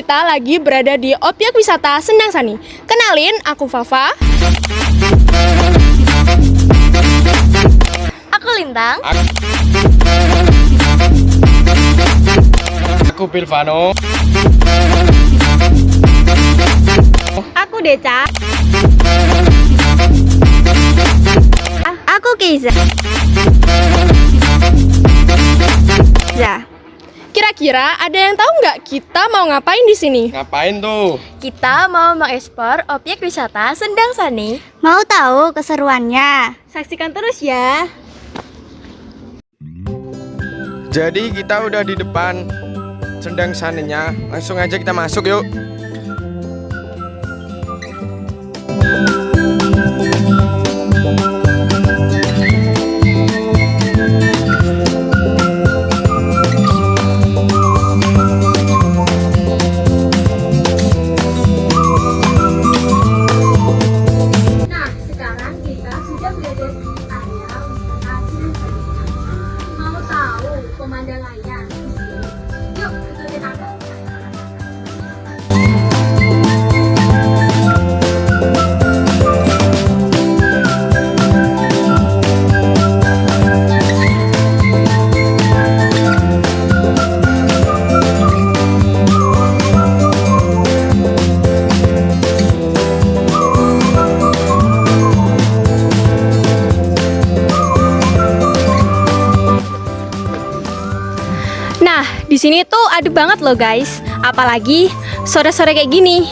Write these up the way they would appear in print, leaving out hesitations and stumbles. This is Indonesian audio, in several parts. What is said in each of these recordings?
kita lagi berada di objek wisata Sendang Sani. Kenalin, aku Fafa. Aku Lintang. Aku Pilvano. Aku Deca. Aku Keiza. Kira-kira ada yang tahu nggak kita mau ngapain di sini? Ngapain tuh? Kita mau mengekspor objek wisata Sendang Sani. Mau tahu keseruannya? Saksikan terus ya. Jadi kita udah di depan Sendang Saninya. Langsung aja kita masuk yuk. Pemandangannya. Yuk, ikutin aku. Nah, di sini tuh adem banget loh guys. Apalagi sore-sore kayak gini.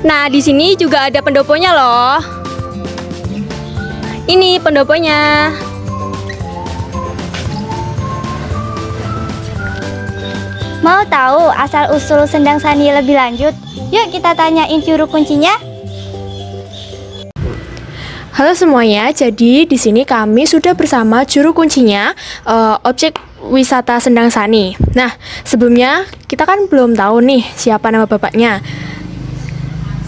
Nah, di sini juga ada pendoponya loh. Ini pendoponya. Mau tahu asal-usul Sendang Sani lebih lanjut? Yuk kita tanyain juru kuncinya. Halo semuanya, jadi di sini kami sudah bersama juru kuncinya objek wisata Sendang Sani. Nah, sebelumnya kita kan belum tahu nih siapa nama bapaknya.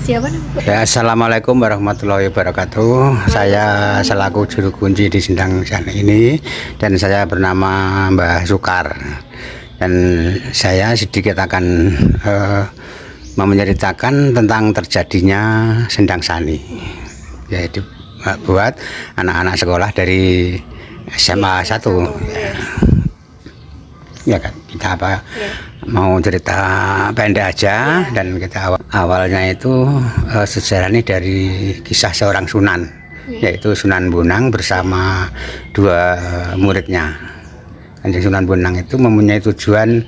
Siapa nama bapaknya? Ya, assalamualaikum warahmatullahi wabarakatuh. Saya selaku juru kunci di Sendang Sani ini, dan saya bernama Mbah Sukar. Dan saya sedikit akan menceritakan tentang terjadinya Sendang Sani, yaitu buat anak-anak sekolah dari SMA 1. Ya kan, kita mau cerita pendek aja. Dan kita awalnya itu sejarahnya dari kisah seorang sunan, yaitu Sunan Bonang bersama dua muridnya. Kanjeng Sunan Bonang itu mempunyai tujuan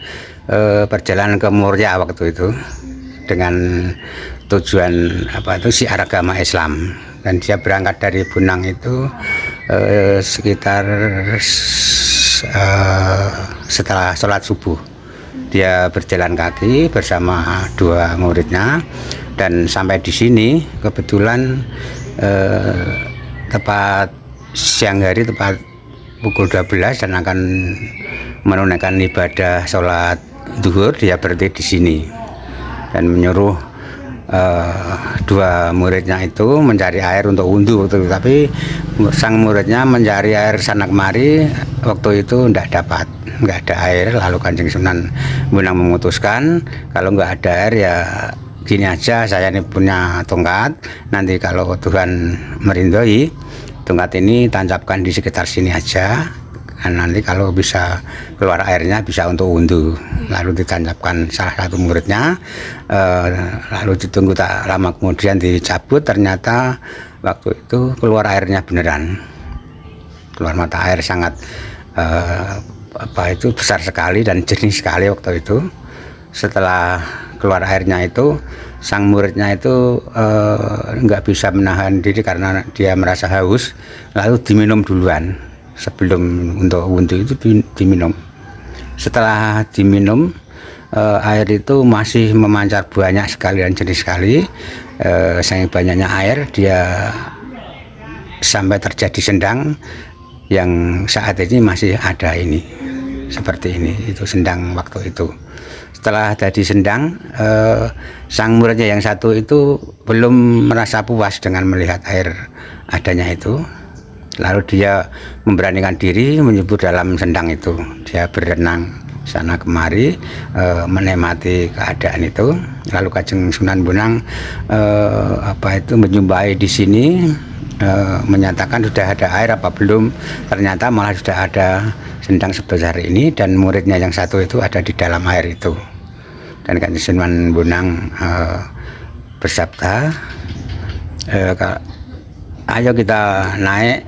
perjalanan ke Murya waktu itu, dengan tujuan syiar agama Islam. Dan dia berangkat dari Bonang itu sekitar setelah sholat subuh. Dia berjalan kaki bersama dua muridnya, dan sampai di sini kebetulan tepat siang hari, tepat pukul 12, dan akan menunaikan ibadah sholat zuhur. Dia berhenti di sini dan menyuruh dua muridnya itu mencari air untuk wudhu. Tapi sang muridnya mencari air sana kemari, waktu itu nggak ada air. Lalu Kanjeng Sunan Bonang memutuskan, kalau nggak ada air ya gini aja, saya ini punya tongkat, nanti kalau Tuhan merindoi, tongkat ini tancapkan di sekitar sini aja, dan nanti kalau bisa keluar airnya bisa untuk wudhu. Lalu ditancapkan salah satu muridnya, lalu ditunggu tak lama kemudian dicabut. Ternyata waktu itu keluar airnya beneran, keluar mata air sangat besar sekali dan jernih sekali waktu itu. Setelah keluar airnya itu, sang muridnya itu nggak bisa menahan diri karena dia merasa haus, lalu diminum duluan. Sebelum untuk wudhu itu diminum. Setelah diminum, air itu masih memancar banyak sekali dan jernih sekali. Saking banyaknya air, dia sampai terjadi sendang yang saat ini masih ada ini, seperti ini. Itu sendang waktu itu. Setelah jadi sendang, sang muridnya yang satu itu belum merasa puas dengan melihat air adanya itu. Lalu dia memberanikan diri menyebur dalam sendang itu. Dia berenang sana kemari menikmati keadaan itu. Lalu Kanjeng Sunan Bonang menjumpai di sini, menyatakan sudah ada air apa belum. Ternyata malah sudah ada sendang sebesar ini, dan muridnya yang satu itu ada di dalam air itu. Dan Kanjeng Sunan Bonang bersabda, ayo kita naik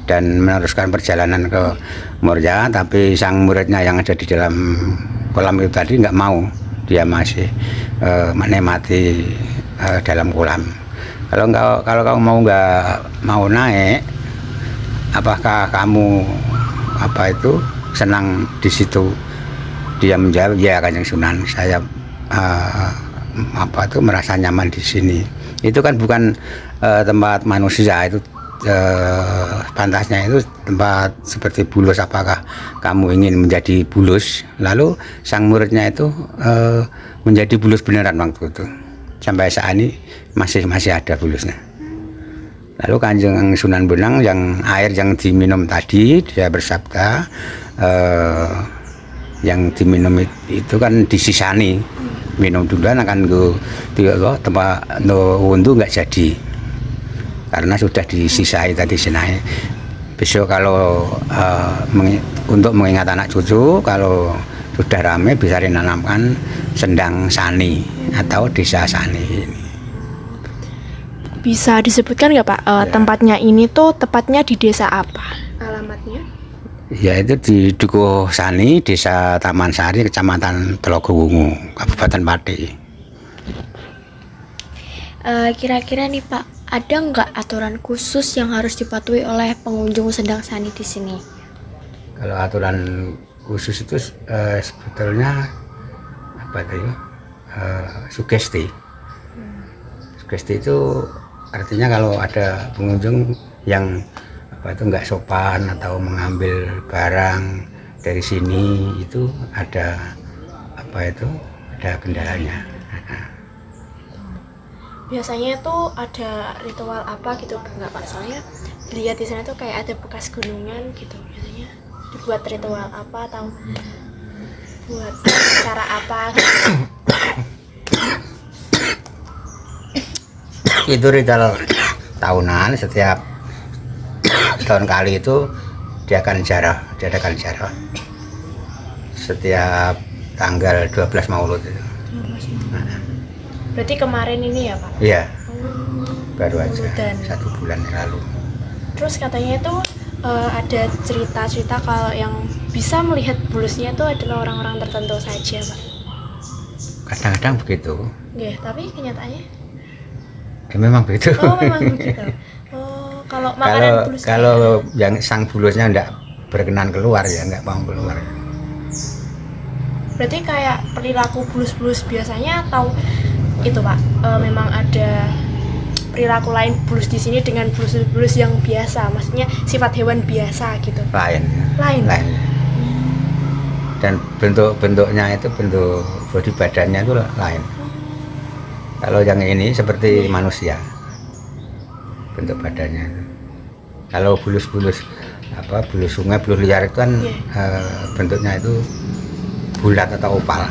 dan meneruskan perjalanan ke Morja. Tapi sang muridnya yang ada di dalam kolam itu tadi nggak mau, dia masih menikmati dalam kolam. Kalau kamu nggak mau naik, apakah kamu senang di situ? Dia menjawab, ya Kanjeng Sunan, saya merasa nyaman di sini. Itu kan bukan tempat manusia, itu pantasnya itu tempat seperti bulus. Apakah kamu ingin menjadi bulus? Lalu sang muridnya itu menjadi bulus beneran waktu itu. Sampai saat ini masih ada bulusnya. Lalu Kanjeng Sunan Bonang, yang air yang diminum tadi, dia bersabda, yang diminum itu kan disisani, minum duluan akan tempat wudhu nggak jadi, karena sudah disisai tadi sinai. Besok kalau untuk mengingat anak cucu, kalau sudah ramai bisa dinanamkan sendang sani atau desa sani ini. Bisa disebutkan nggak Pak, tempatnya ini tuh tepatnya di desa apa? Alamatnya? Ya, itu di Dukuh Sani, Desa Taman Sari, Kecamatan Telogowungu, Kabupaten Pati. Kira-kira nih Pak, ada nggak aturan khusus yang harus dipatuhi oleh pengunjung Sendang Sani di sini? Kalau aturan khusus itu sebetulnya sugesti. Sugesti itu artinya kalau ada pengunjung yang nggak sopan atau mengambil barang dari sini, itu ada kendalanya. Biasanya itu ada ritual apa gitu nggak Pak? Soalnya dilihat di sana tuh kayak ada bekas gunungan gitu. Biasanya dibuat ritual apa atau buat cara apa gitu? Itu ritual tahunan, setiap tahun kali itu diadakan jarah setiap tanggal 12 Maulud itu. Berarti kemarin ini ya Pak? Iya, baru aja Mauludan. 1 bulan yang lalu. Terus katanya itu ada cerita-cerita kalau yang bisa melihat bulusnya itu adalah orang-orang tertentu saja Pak? Kadang-kadang begitu. Iya, tapi kenyataannya? Memang begitu. Oh, memang begitu. Kalau makanan bulus, kalau yang sang bulusnya enggak berkenan keluar, ya enggak mau keluar. berarti kayak perilaku bulus-bulus biasanya atau itu Pak, memang ada perilaku lain bulus di sini dengan bulus-bulus yang biasa, maksudnya sifat hewan biasa gitu? Lain. Dan bentuknya itu, bentuk bodi badannya itu lain. Kalau yang ini seperti manusia, bentuk badannya. Kalau bulus-bulus bulus sungai, bulus liar itu kan bentuknya itu bulat atau opal.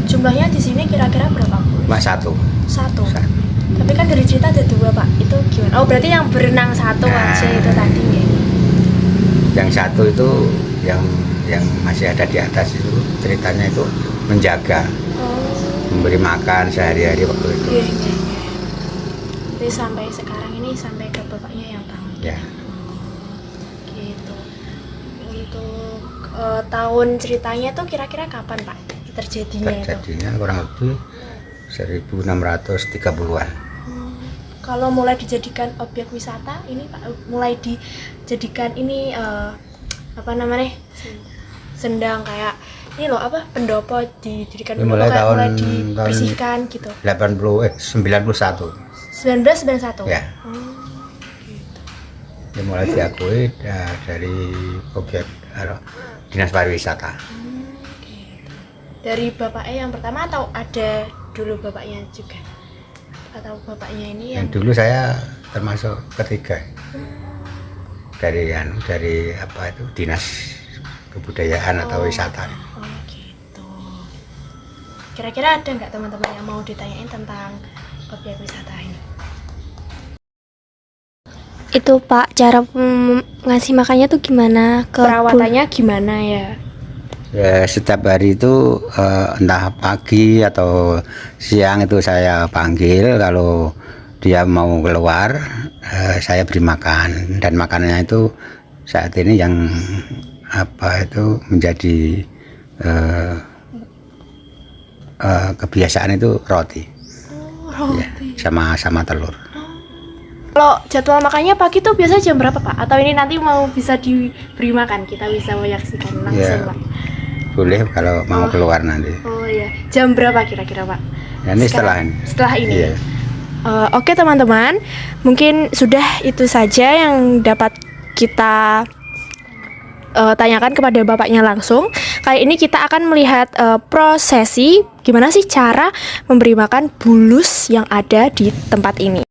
Jumlahnya di sini kira-kira berapa bulus? Satu. Tapi kan dari cerita ada 2 Pak, itu gimana? Oh, berarti yang berenang satu aja itu tadi ya? Yang satu itu yang masih ada di atas itu, ceritanya itu menjaga, memberi makan sehari-hari waktu itu. Iya. Jadi sampai sekarang ini, sampai ke bapaknya yang tahu. Ya. Gitu. Untuk tahun ceritanya tuh kira-kira kapan Pak terjadinya itu? Terjadinya kurang lebih 1630-an. Kalau mulai dijadikan objek wisata ini Pak, mulai dijadikan ini sendang kayak ini loh, pendopo dijadikan pendopo, mulai kayak tahun, mulai dibersihkan gitu. 91. 1991. Ya. Gitu. Ini mulai diakui dari objek dinas pariwisata. Gitu. Dari bapaknya yang pertama atau ada dulu bapaknya juga? Atau bapaknya ini yang dulu saya termasuk ketiga. Dari dinas kebudayaan atau wisata. Oh gitu. Kira-kira ada nggak teman-teman yang mau ditanyain tentang objek wisata ini? Itu Pak, cara ngasih makannya tuh gimana? Perawatannya gimana ya? Ya, setiap hari itu entah pagi atau siang itu saya panggil, kalau dia mau keluar saya beri makan, dan makanannya itu saat ini yang menjadi kebiasaan itu roti. Ya, sama telur. Kalau jadwal makannya pagi tuh biasanya jam berapa Pak? Atau ini nanti mau bisa diberi makan, kita bisa menyaksikan langsung Ya, Pak? boleh kalau mau keluar nanti. Oh iya, jam berapa kira-kira Pak? Nanti setelah ini. Setelah ini. Iya. Oke teman-teman, mungkin sudah itu saja yang dapat kita tanyakan kepada bapaknya langsung. Kali ini kita akan melihat prosesi gimana sih cara memberi makan bulus yang ada di tempat ini.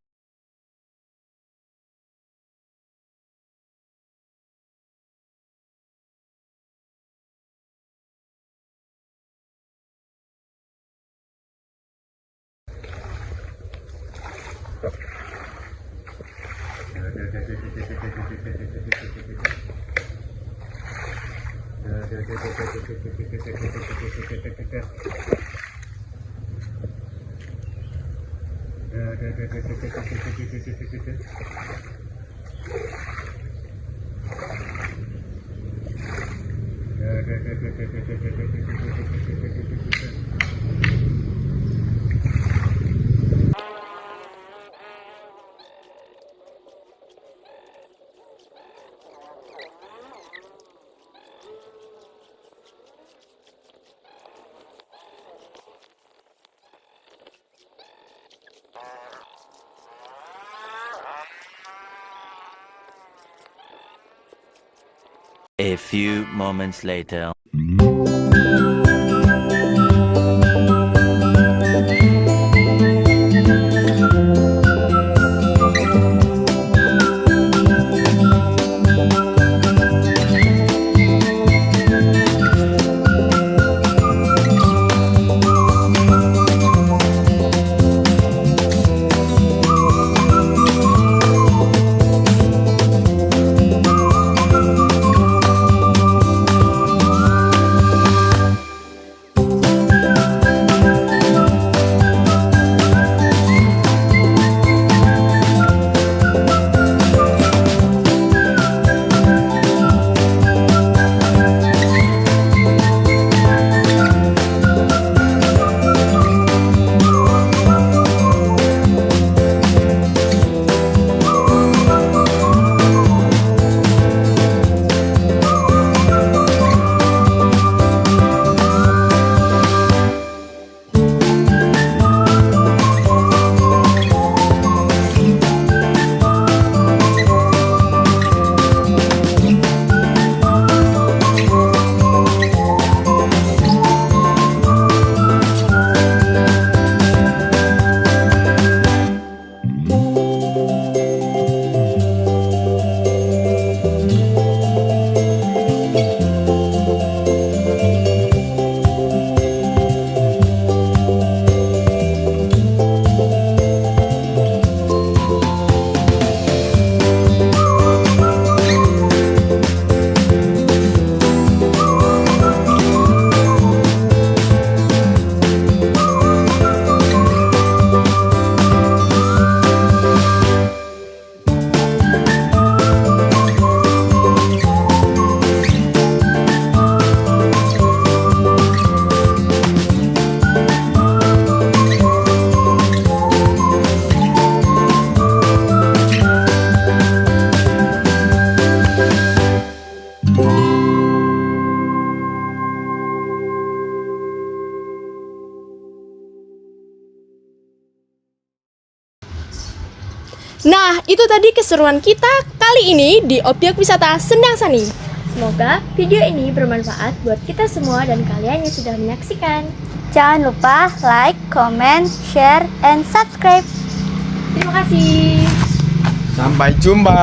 A few moments later. Nah, itu tadi keseruan kita kali ini di objek wisata Sendang Sani. Semoga video ini bermanfaat buat kita semua dan kalian yang sudah menyaksikan. Jangan lupa like, comment, share, and subscribe. Terima kasih. Sampai jumpa.